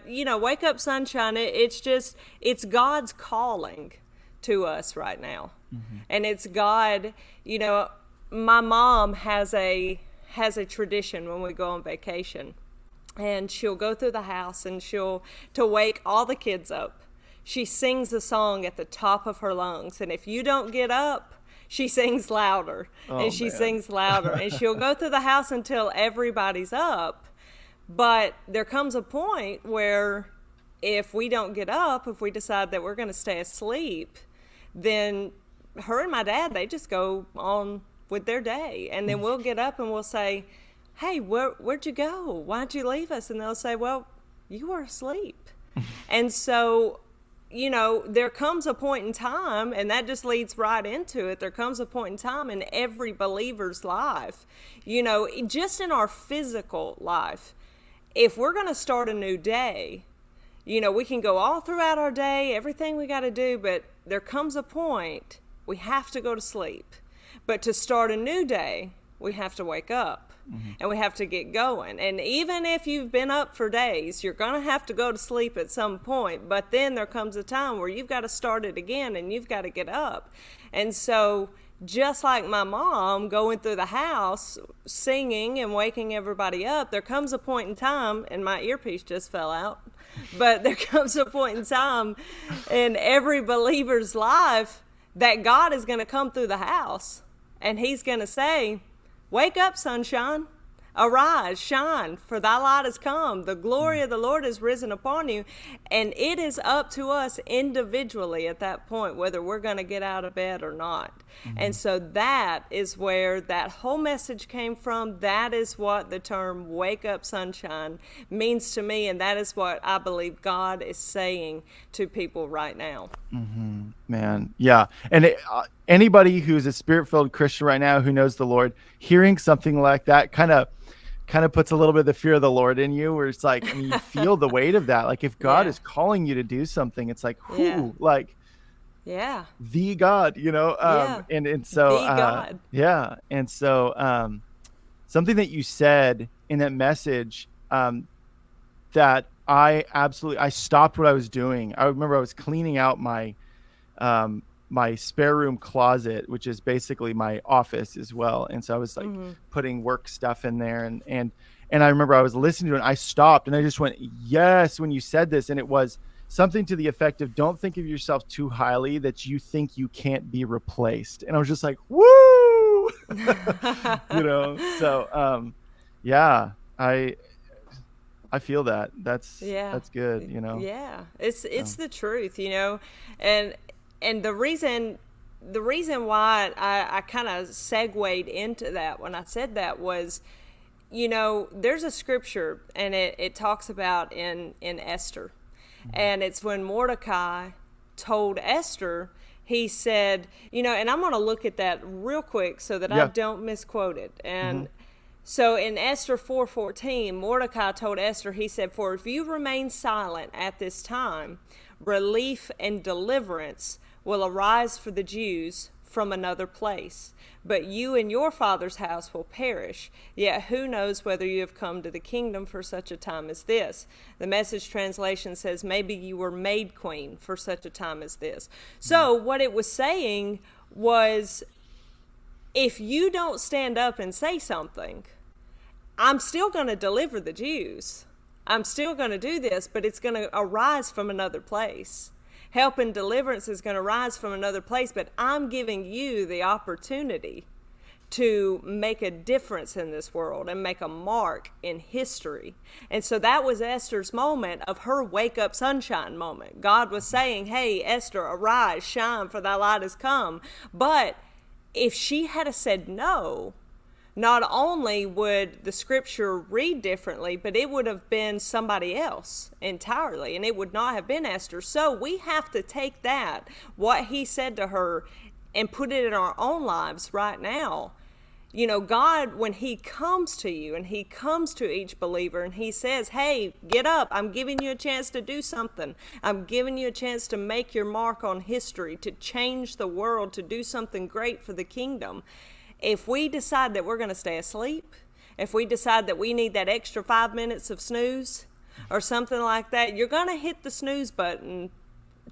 wake up sunshine, it's God's calling to us right now. Mm-hmm. And it's God, my mom has a tradition when we go on vacation, and she'll go through the house and to wake all the kids up, she sings a song at the top of her lungs. And if you don't get up, she sings louder, and she sings louder, and she'll go through the house until everybody's up. But there comes a point where if we don't get up, if we decide that we're going to stay asleep, then her and my dad, they just go on with their day. And then we'll get up and we'll say, hey, where'd you go? Why'd you leave us? And they'll say, well, you were asleep. And so, there comes a point in time, and that just leads right into it. There comes a point in time in every believer's life, just in our physical life. If we're going to start a new day, we can go all throughout our day, everything we got to do, but there comes a point we have to go to sleep. But to start a new day, we have to wake up. Mm-hmm. And we have to get going. And even if you've been up for days, you're going to have to go to sleep at some point. But then there comes a time where you've got to start it again, and you've got to get up. And so just like my mom going through the house singing and waking everybody up, there comes a point in time, and my earpiece just fell out, but there comes a point in time in every believer's life that God is going to come through the house, and he's going to say, wake up, sunshine. Arise, shine, for thy light has come. The glory of the Lord is risen upon you. And it is up to us individually at that point whether we're going to get out of bed or not. Mm-hmm. And so that is where that whole message came from. That is what the term wake up, sunshine means to me. And that is what I believe God is saying to people right now. Mm-hmm. Man, yeah. And anybody who's a spirit-filled Christian right now who knows the Lord, hearing something like that kind of puts a little bit of the fear of the Lord in you, where it's like, you feel the weight of that. Like if God is calling you to do something, it's like, the God, and so, the God. And so, something that you said in that message, that I stopped what I was doing. I remember I was cleaning out my spare room closet, which is basically my office as well. And so I was like putting work stuff in there, and I remember I was listening to it, and I stopped and I just went, yes, when you said this. And it was something to the effect of, don't think of yourself too highly that you think you can't be replaced. And I was just like, woo, so, I feel that. That's good, Yeah, it's the truth, and the reason why I kind of segued into that when I said that was, there's a scripture, and it talks about in Esther, and it's when Mordecai told Esther, he said, and I'm going to look at that real quick so that I don't misquote it. And so in Esther 4:14, Mordecai told Esther, he said, for if you remain silent at this time, relief and deliverance will arise for the Jews from another place. But you and your father's house will perish. Yet who knows whether you have come to the kingdom for such a time as this? The Message translation says, maybe you were made queen for such a time as this. So what it was saying was, if you don't stand up and say something, I'm still going to deliver the Jews. I'm still going to do this, but it's going to arise from another place. Help and deliverance is going to rise from another place, but I'm giving you the opportunity to make a difference in this world and make a mark in history. And so that was Esther's moment of her wake up sunshine moment. God was saying, hey, Esther, arise, shine, for thy light has come. But if she had said no, not only would the scripture read differently, but it would have been somebody else entirely, and it would not have been Esther. So we have to take that, what he said to her, and put it in our own lives right now. God, when he comes to you and he comes to each believer and he says, hey, get up, I'm giving you a chance to do something. I'm giving you a chance to make your mark on history, to change the world, to do something great for the kingdom. If we decide that we're going to stay asleep, if we decide that we need that extra 5 minutes of snooze, or something like that, you're going to hit the snooze button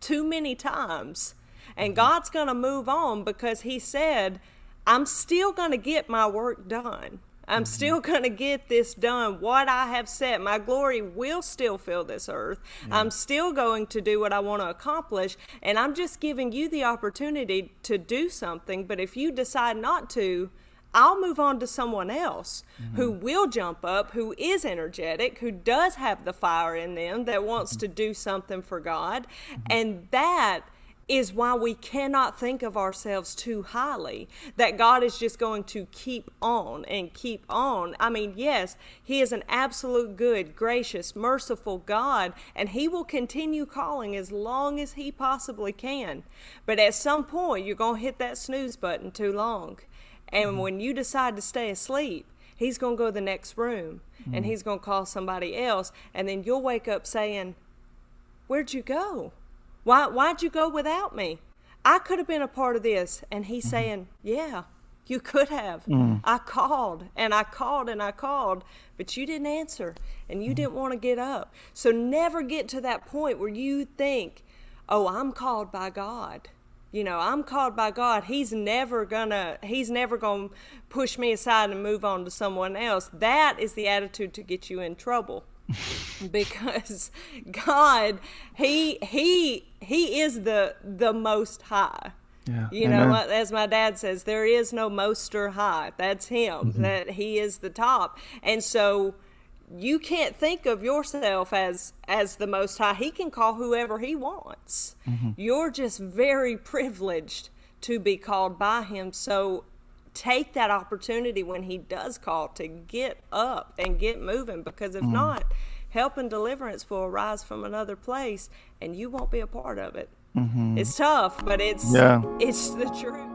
too many times. And God's going to move on because he said, I'm still going to get my work done. I'm still going to get this done. What I have said, my glory will still fill this earth. Yeah. I'm still going to do what I want to accomplish. And I'm just giving you the opportunity to do something. But if you decide not to, I'll move on to someone else who will jump up, who is energetic, who does have the fire in them, that wants to do something for God. And that is why we cannot think of ourselves too highly, that God is just going to keep on and keep on. I mean, yes, he is an absolute good, gracious, merciful God, and he will continue calling as long as he possibly can. But at some point, you're going to hit that snooze button too long. And when you decide to stay asleep, he's going to go to the next room, and he's going to call somebody else, and then you'll wake up saying, where'd you go? Why'd you go without me? I could have been a part of this. And he's saying, yeah, you could have. I called and I called and I called, but you didn't answer and you didn't want to get up. So never get to that point where you think, oh, I'm called by God. You know, I'm called by God. He's never gonna push me aside and move on to someone else. That is the attitude to get you in trouble. Because God, he is the most high. Yeah, you know, as my dad says, there is no moster high. That's him. That he is the top. And so you can't think of yourself as the most high. He can call whoever he wants. You're just very privileged to be called by him. So take that opportunity when he does call to get up and get moving, because if not, help and deliverance will arise from another place and you won't be a part of it. It's tough, but it's the truth.